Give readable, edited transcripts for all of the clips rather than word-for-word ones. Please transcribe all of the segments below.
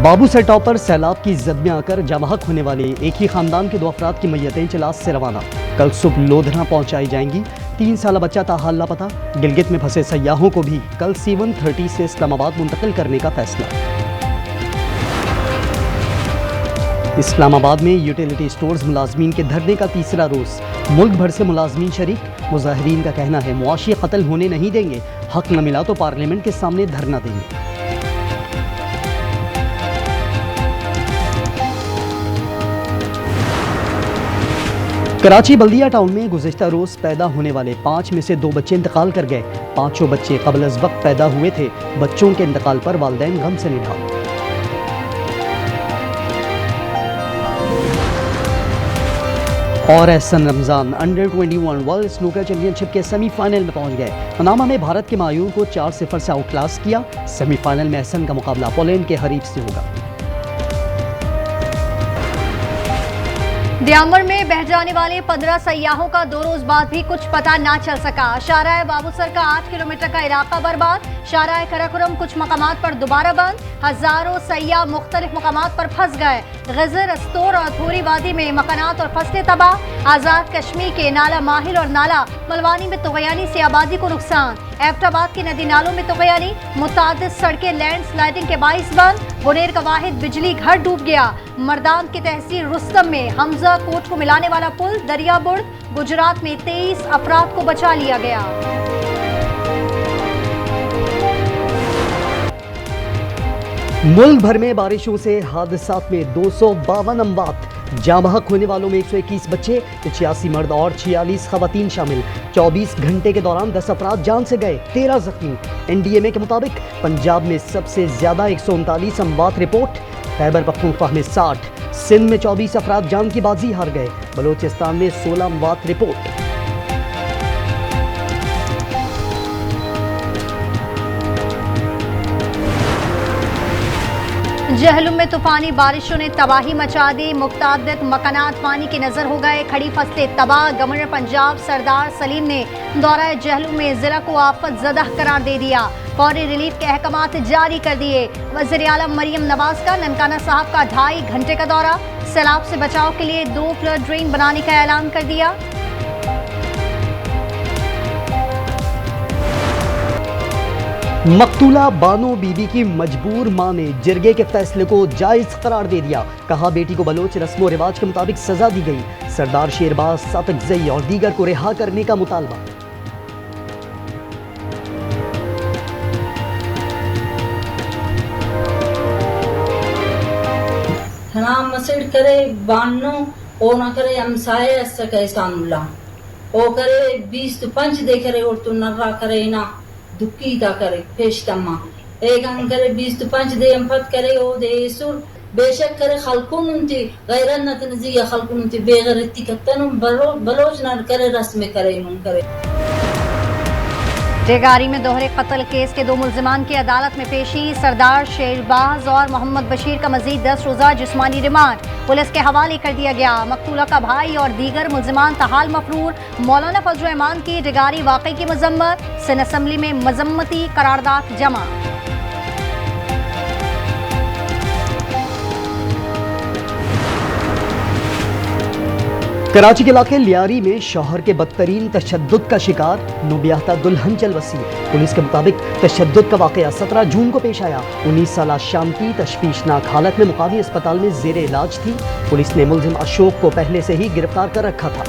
बाबू set-top पर सैलाब की जद में आकर जमहक होने वाले एक ही खानदान के 2 अफराद की मैयतें चलास से रवाना। कल सुबह लोधना पहुंचाई जाएंगी। 3 साल बच्चा ताहाल लापता। गिलगित में फंसे सयाहों को भी कल C-130 से इस्लामाबाद मुंतकिल करने का फैसला। इस्लामाबाद में यूटिलिटी स्टोर्स मुलाजमीन के धरने का तीसरा रोज। मुल्क भर से मुलाजमीन शरीक। मुजाहिरीन का कहना है मुआशी कत्ल होने नहीं देंगे, हक न मिला तो पार्लियामेंट के सामने धरना देंगे। कराची बल्दिया टाउन में गुज़िश्ता रोज़ पैदा होने वाले 5 में से 2 बच्चे इंतकाल कर गए। 5 बच्चे क़ब्ल अज़ वक्त पैदा हुए थे। बच्चों के इंतकाल पर वालिदैन गम से निढा। और Ahsan Ramzan under 21 World Snooker Championship के सेमीफाइनल में पहुंच गए। मनामा में भारत के मायूर को 4-0 से आउटक्लास किया। सेमीफाइनल में एहसन का मुकाबला पोलैंड के हरीफ से होगा। दियामर में बह जाने वाले 15 सयाहों का 2 रोज बाद भी कुछ पता ना चल सका। शाहराह बाबूसर का 8 किलोमीटर का इलाका बर्बाद। शाहराह कराकुरम कुछ मकामात पर दोबारा बंद। हजारों सयाह मुख्तलिफ मकामात पर फंस गए। गजर, अस्तोर और थोरी वादी में मकानात और फसलें तबाह। आज़ाद कश्मीर के नाला माहिल और नाला मलवानी में तुगयानी से आबादी को नुकसान। एबटाबाद के नदी नालों में तुगयानी। मुतादिद सड़कें लैंड स्लाइडिंग के बाइस बंद। बुनेर का वाहिद बिजली घर डूब गया। मर्दान की तहसील रुस्तम में हमजा कोट को मिलाने वाला पुल दरिया बुड़। गुजरात में 23 अफराद को बचा लिया गया। मुल्क भर में बारिशों से हादसात में 252 अमवात। जामहक होने वालों में 121 बच्चे, 86 मर्द और 46 खवातीन शामिल। 24 घंटे के दौरान 10 अफराद जान से गए, 13 जख्मी। NDMA के मुताबिक पंजाब में सबसे ज्यादा 139 अमवात रिपोर्ट। खैबर पख्तूनख्वा में 60, सिंध में 24 अफराद जान की बाजी हार गए। बलोचिस्तान में 16 अमवात रिपोर्ट। जहलुम में तूफानी बारिशों ने तबाही मचा दी। मुक्तादिद मकानात पानी की नजर हो गए। खड़ी फसलें तबाह। गवर्नर पंजाब सरदार सलीम ने दौरा जहलुम में जिला को आफत ज़दा करार दे दिया। फौरी रिलीफ के अहकामात जारी कर दिए। वज़ीर आलम मरियम नवाज का ननकाना साहब का 2.5 घंटे का दौरा। सैलाब से बचाव के लिए 2 फ्लड ड्रेन बनाने का ऐलान कर दिया। मकतूला बानो बीबी की मजबूर मां ने जिरगे के फैसले को जायज करार दे दिया। कहा बेटी को बलोच रस्म व रिवाज के मुताबिक सजा दी गई। सरदार शेरबाज, सातकजई और दीगर को रिहा करने का मुतालबा। नाम मसड़ करे बानो ओ ना करे हमसाए ऐसा कैसानुल्ला ओ करे 20 तो 5 दे करे और तो नर्रा करे ना दुखी दा करे पेशतमा एक अंग करे 20 तो 5 दे अमफत करे ओ दे सुर बेशक करे खलकुन उनती गैरन नतनजी या खलकुन उनती बेगैरती कतन बलोच ना करे रस्म करे मुन करे। डेगारी में दोहरे कत्ल केस के 2 मुल्जिमान की अदालत में पेशी। सरदार शेरबाज और मोहम्मद बशीर का मजीद 10 रोज़ा जिस्मानी रिमांड पुलिस के हवाले कर दिया गया। मकतूला का भाई और दीगर मुल्जिमान तहाल मफरूर। मौलाना फजल रहमान की डेगारी वाक़ई की मजम्मत। सिंध असम्बली में मजम्मती करारदाद जमा। कराची के इलाके लियारी में शौहर के बदतरीन तशद्दुद का शिकार नौब्याहता दुल्हन चलवसी। पुलिस के मुताबिक तशद्दुद का वाकया 17 जून को पेश आया। 19 साल शाम की तशवीशनाक हालत में मुकामी अस्पताल में जेर इलाज थी। पुलिस ने मुल्जिम अशोक को पहले से ही गिरफ्तार कर रखा था।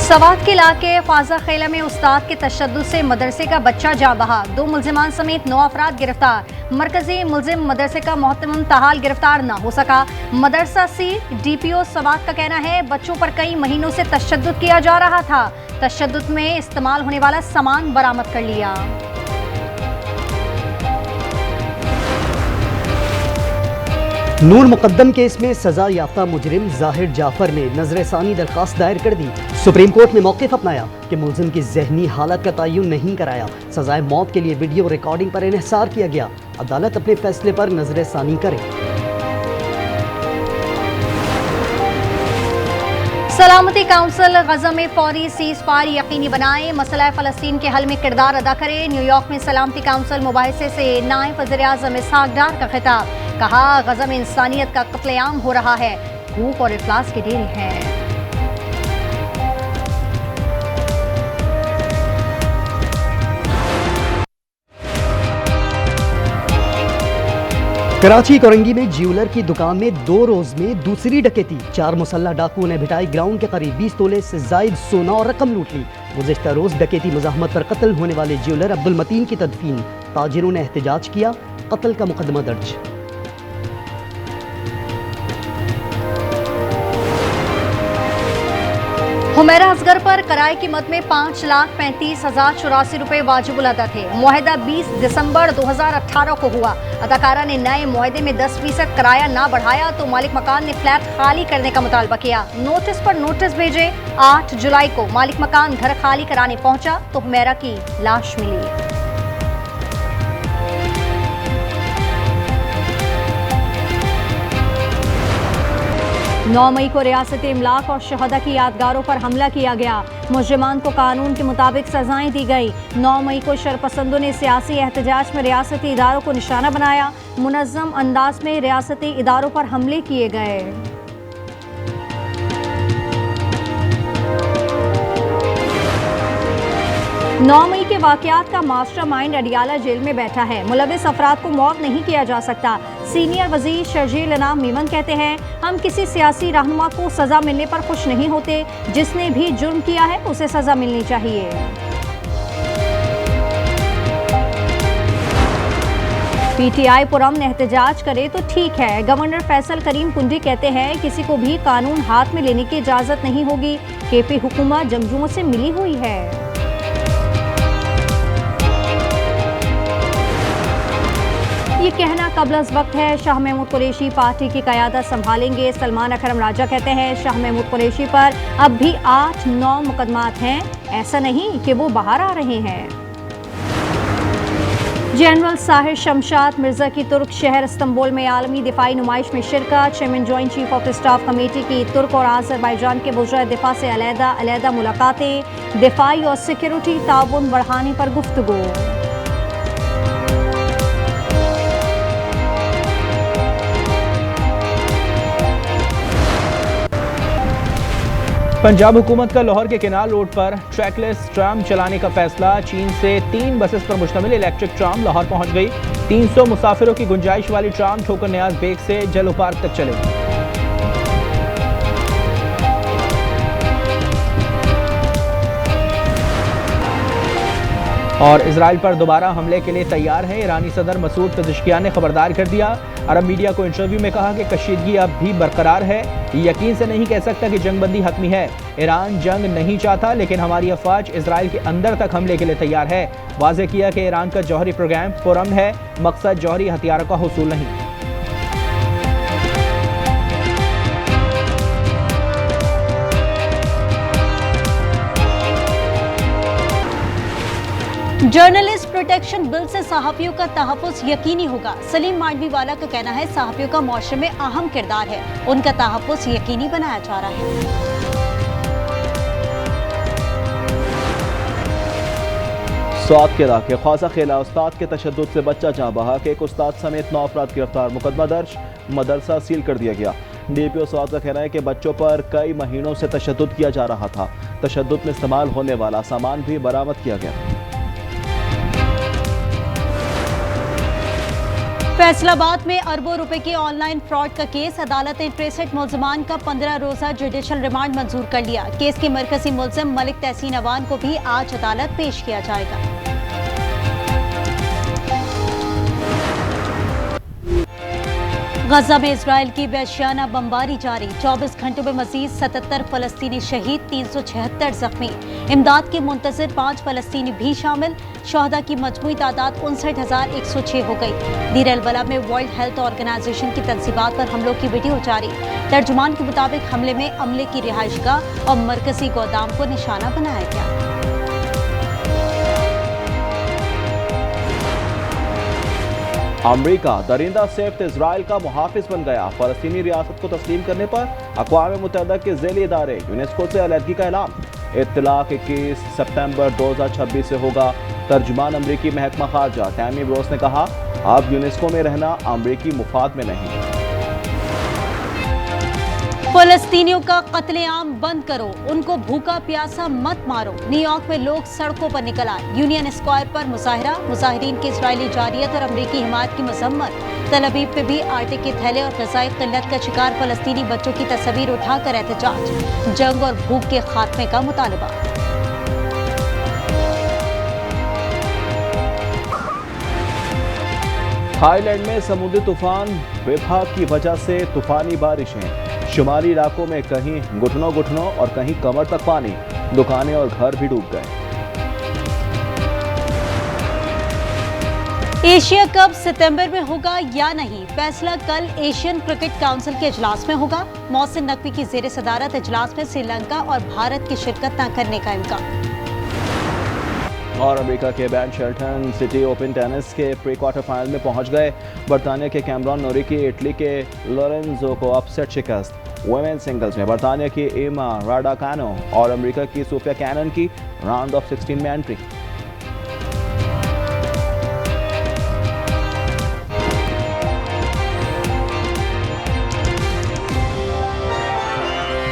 सवात के इलाके ख्वाजा खेला में उस्ताद के तशद्दुद से मदरसे का बच्चा जा बहा। 2 मुल्जिमान समेत 9 अफराद गिरफ्तार। मरकजी मुल्जिम मदरसे का मोहतरम ताहाल गिरफ्तार ना हो सका। मदरसा सी DPO सवात का कहना है बच्चों पर कई महीनों से तशद्दुद किया जा रहा था। तशद्दुद में इस्तेमाल होने वाला सामान बरामद कर लिया। नूर मुकद्दम केस में सजा याफ्ता मुजरिम जाहिर जाफर ने नजरसानी दरखास्त दायर कर दी। सुप्रीम कोर्ट ने मौक़िफ़ अपनाया कि मुल्जिम की जहनी हालत का तयन नहीं कराया। सजाए मौत के लिए वीडियो रिकॉर्डिंग पर इन्हिसार किया गया। अदालत अपने फैसले पर नजरसानी करे। सलामती काउंसिल गजा में फौरी सीज फायर यकीनी बनाए, मसला फ़लस्तीन के हल में किरदार अदा करे। न्यूयॉर्क में सलामती काउंसिल मुबाहिसे से नायब वज़ीर-ए-आज़म इसहाक डार का खिताब, कहा गजा में इंसानियत का कत्लेआम हो रहा है, भूख और इफ्लास के डेरे हैं। कराची कोरंगी में ज्वेलर की दुकान में 2 रोज में दूसरी डकैती, 4 मुसल्लह डाकुओं ने भिटाई ग्राउंड के करीब 20 तोले से जायद सोना और रकम लूट ली। गुज़िश्ता रोज डकैती मुज़ाहमत पर कत्ल होने वाले ज्वेलर अब्दुल मतीन की तदफीन, ताजिरों ने एहतजाज किया, कत्ल का मुकदमा दर्ज। हुमैरा असगर पर किराए की मद में 5,35,084 रुपए वाजिबुल अदा थे। मुआहदा 20 दिसंबर 2018 को हुआ। अदाकारा ने नए मुआहदे में 10% किराया ना बढ़ाया तो मालिक मकान ने फ्लैट खाली करने का मुतालबा किया। नोटिस पर नोटिस भेजे। 8 जुलाई को मालिक मकान घर खाली कराने पहुंचा तो हुमैरा की लाश मिली। 9 मई को रियासती इमलाक और शहदा की यादगारों पर हमला किया गया। मुजरिमान को कानून के मुताबिक सजाएं दी गई। 9 मई को शरपसंदों ने सियासी एहतजाज में रियासती इदारों को निशाना बनाया। मुनज़्ज़म अंदाज में रियासती इदारों पर हमले किए गए। नौ मई के वाकयात का मास्टरमाइंड अडियाला जेल में बैठा है। मुलविस अफराद को मौत नहीं किया जा सकता। सीनियर वजीर शर्जील इनाम मीमन कहते हैं, हम किसी सियासी रहनुमा को सजा मिलने पर खुश नहीं होते। जिसने भी जुर्म किया है उसे सजा मिलनी चाहिए। पीटीआई पुरअमन एहतजाज करे तो ठीक है। गवर्नर फैसल करीम कुंडी कहते हैं, किसी को भी कानून हाथ में लेने की इजाजत नहीं होगी। केपी हुकूमत जंगजुओं से मिली हुई है। ये कहना कबल अज़ वक्त है। शाह महमूद कुरैशी पार्टी की क़यादत संभालेंगे। सलमान अकरम राजा कहते हैं, शाह महमूद कुरैशी पर अब भी 8-9 मुकदमात हैं, ऐसा नहीं कि वो बाहर आ रहे हैं। जनरल साहिर शमशाद मिर्जा की तुर्क शहर इस्तांबुल में आलमी दिफाई नुमाइश में शिरकत। Chairman joint chief of staff committee की तुर्क और आज़रबाईजान के वज़ीर दिफा से अलहदा मुलाकातें। दिफाई और सिक्योरिटी ताउन बढ़ाने पर गुफ्तगू। पंजाब हुकूमत का लाहौर के केनाल रोड पर ट्रैकलेस ट्राम चलाने का फैसला। चीन से 3 बसेस पर मुश्तमिल इलेक्ट्रिक ट्राम लाहौर पहुंच गई। 300 मुसाफिरों की गुंजाइश वाली ट्राम ठोकर न्याज बेग से जलो पार्क तक चलेगी। और इजराइल पर दोबारा हमले के लिए तैयार है। ईरानी सदर मसूद पेज़ेश्कियान ने खबरदार कर दिया। अरब मीडिया को इंटरव्यू में कहा कि कशीदगी अब भी बरकरार है। यकीन से नहीं कह सकता कि जंगबंदी हतमी है। ईरान जंग नहीं चाहता, लेकिन हमारी अफवाज इजराइल के अंदर तक हमले के लिए तैयार है। वाज़ेह किया कि ईरान का जौहरी प्रोग्राम पुरअमन है, मकसद जौहरी हथियारों का हुसूल नहीं। जर्नलिस्ट प्रोटेक्शन बिल से सहाफ़ियों का तहफ़्फ़ुज़ यकीनी होगा। सलीम मांडवीवाला का कहना है, सहाफ़ियों का मुआशरे में अहम किरदार है, उनका तहफ़्फ़ुज़ यकीनी बनाया जा रहा है। स्वात के इलाके ख्वाजा खेला उस्ताद के तशद्दुद से बच्चा जाँ बहक। एक उस्ताद समेत 9 अफराद गिरफ्तार। मुकदमा दर्ज, मदरसा सील कर दिया गया। डीपीओ स्वात का कहना है कि बच्चों पर कई महीनों से तशद्दुद किया जा रहा था। तशद्दुद में इस्तेमाल होने वाला सामान भी बरामद किया गया। फैसलाबाद में अरबों रुपए के ऑनलाइन फ्रॉड का केस। अदालत ने 63 मुल्जिमान का 15 रोजा जुडिशल रिमांड मंजूर कर लिया। केस के मरकजी मुल्जिम मलिक तहसीन अवान को भी आज अदालत पेश किया जाएगा। गजा में इजराइल की वहशियाना बमबारी जारी। 24 घंटों में मजीद 77 फलस्तीनी शहीद, 376 जख्मी। इमदाद के मुंतजर 5 फलस्तीनी भी शामिल। शहदा की मजमूई तादाद 59,106 हो गई। दीर अल बला में वर्ल्ड हेल्थ ऑर्गेनाइजेशन की तंजीबात पर हमलों की वीडियो जारी। तर्जुमान के मुताबिक हमले में अमले की रिहाइशगाह और मरकजी गोदाम को निशाना बनाया गया। अमेरिका दरिंदा सेफ्ट इसराइल का मुहाफिज बन गया। फलस्तीनी रियासत को तस्लीम करने पर अक़वाम मुत्तहिदा के ज़ैली इदारे यूनेस्को से अलहदगी का ऐलान। इत्तलाक 21 सितंबर 2026 से होगा। तर्जुमान अमरीकी महकमा खारजा टैमी ब्रोस ने कहा, अब यूनेस्को में रहना अमरीकी मुफाद में नहीं। फलस्तीनियों का कत्लेआम बंद करो, उनको भूखा प्यासा मत मारो। न्यूयॉर्क में लोग सड़कों पर निकल आए। यूनियन स्क्वायर पर मुजाहिरा, मुजाहिरीन की इजरायली जारियत और अमरीकी हिमायत की मजम्मत। तल अवीव पे भी आटे के थैले और ग़िज़ाई क़िल्लत का शिकार फलस्तीनी बच्चों की तस्वीर उठाकर एहतजाज। जंग और भूख के खात्मे का मुतालबा। थाईलैंड में समुद्री तूफान विभा की वजह से तूफानी बारिशें। शुमाली इलाकों में कहीं घुटनों घुटनों और कहीं कमर तक पानी। दुकानें और घर भी डूब गए। एशिया कप सितंबर में होगा या नहीं, फैसला कल एशियन क्रिकेट काउंसिल के इजलास में होगा। मोहसिन नकवी की ज़ेर सदारत इजलास में श्रीलंका और भारत की शिरकत न करने का इम्कान। और अमेरिका के Ben Shelton city open tennis के प्री क्वार्टर फाइनल में पहुंच गए। बरतानिया के कैमरॉन नोरी की इटली के लोरेंजो को अपसेट शिकस्त। वुमेन सिंगल्स में बरतानिया की एमा राडाकानो और अमेरिका की सोफिया कैनन की राउंड ऑफ 16 में एंट्री।